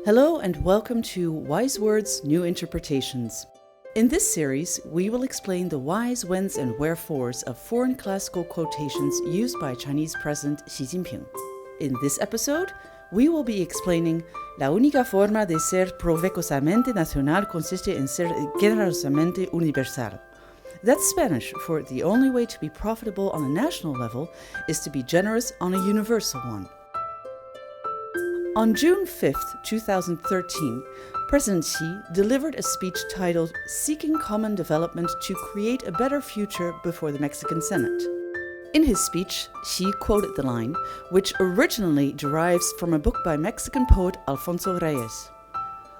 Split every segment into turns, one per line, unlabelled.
Hello and welcome to Wise Words, New Interpretations. In this series, we will explain the whys, whens and wherefores of foreign classical quotations used by Chinese President Xi Jinping. In this episode, we will be explaining La única forma de ser provechosamente nacional consiste en ser generosamente universal. That's Spanish for the only way to be profitable on a national level is to be generous on a universal one. On June 5, 2013, President Xi delivered a speech titled Seeking Common Development to Create a Better Future before the Mexican Senate. In his speech, Xi quoted the line, which originally derives from a book by Mexican poet Alfonso Reyes.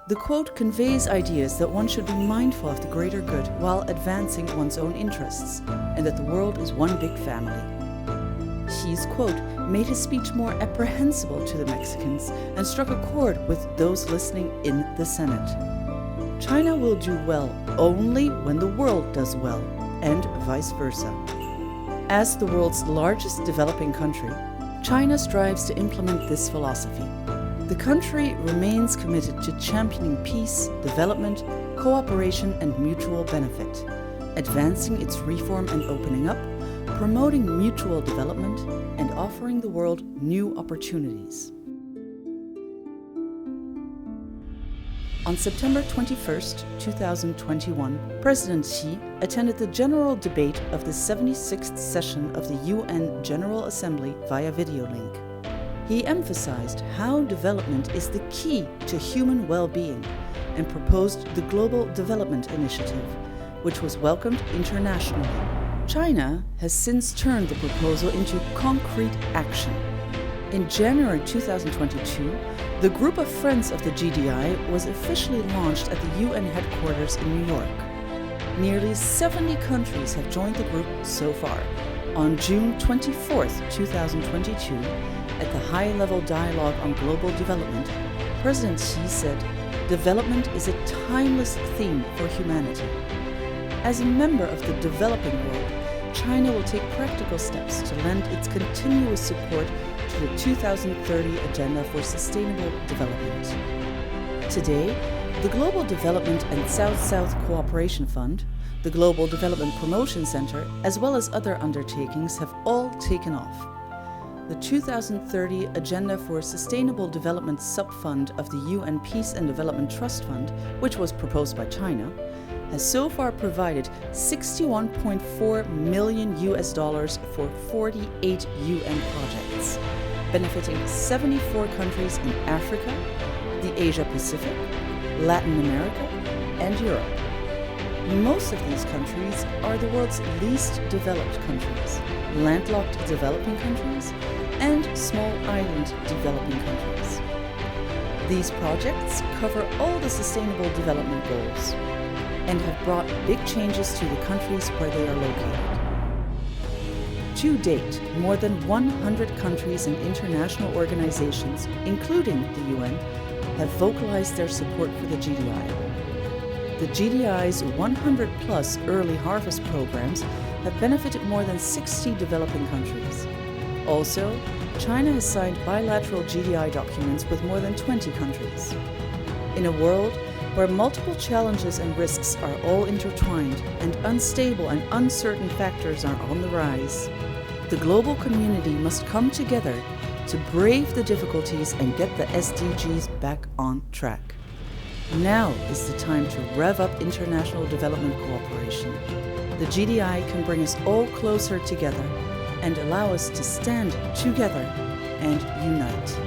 The quote conveys ideas that one should be mindful of the greater good while advancing one's own interests, and that the world is one big family. Xi's quote made his speech more apprehensible to the Mexicans and struck a chord with those listening in the Senate. China will do well only when the world does well, and vice versa. As the world's largest developing country, China strives to implement this philosophy. The country remains committed to championing peace, development, cooperation, and mutual benefit, advancing its reform and opening up, promoting mutual development, and offering the world new opportunities. On September 21, 2021, President Xi attended the general debate of the 76th session of the UN General Assembly via video link. He emphasized how development is the key to human well-being and proposed the Global Development Initiative, which was welcomed internationally. China has since turned the proposal into concrete action. In January 2022, the Group of Friends of the GDI was officially launched at the UN headquarters in New York. Nearly 70 countries have joined the group so far. On June 24, 2022, at the High-Level Dialogue on Global Development, President Xi said, "Development is a timeless theme for humanity." As a member of the developing world, China will take practical steps to lend its continuous support to the 2030 Agenda for Sustainable Development. Today, the Global Development and South-South Cooperation Fund, the Global Development Promotion Center, as well as other undertakings have all taken off. The 2030 Agenda for Sustainable Development Subfund of the UN Peace and Development Trust Fund, which was proposed by China, has so far provided $61.4 million for 48 UN projects, benefiting 74 countries in Africa, the Asia Pacific, Latin America, and Europe. Most of these countries are the world's least developed countries, landlocked developing countries, and small island developing countries. These projects cover all the Sustainable Development Goals and have brought big changes to the countries where they are located. To date, more than 100 countries and international organizations, including the UN, have vocalized their support for the GDI. The GDI's 100-plus early harvest programs have benefited more than 60 developing countries. Also, China has signed bilateral GDI documents with more than 20 countries. In a world where multiple challenges and risks are all intertwined and unstable and uncertain factors are on the rise, the global community must come together to brave the difficulties and get the SDGs back on track. Now is the time to rev up international development cooperation. The GDI can bring us all closer together and allow us to stand together and unite.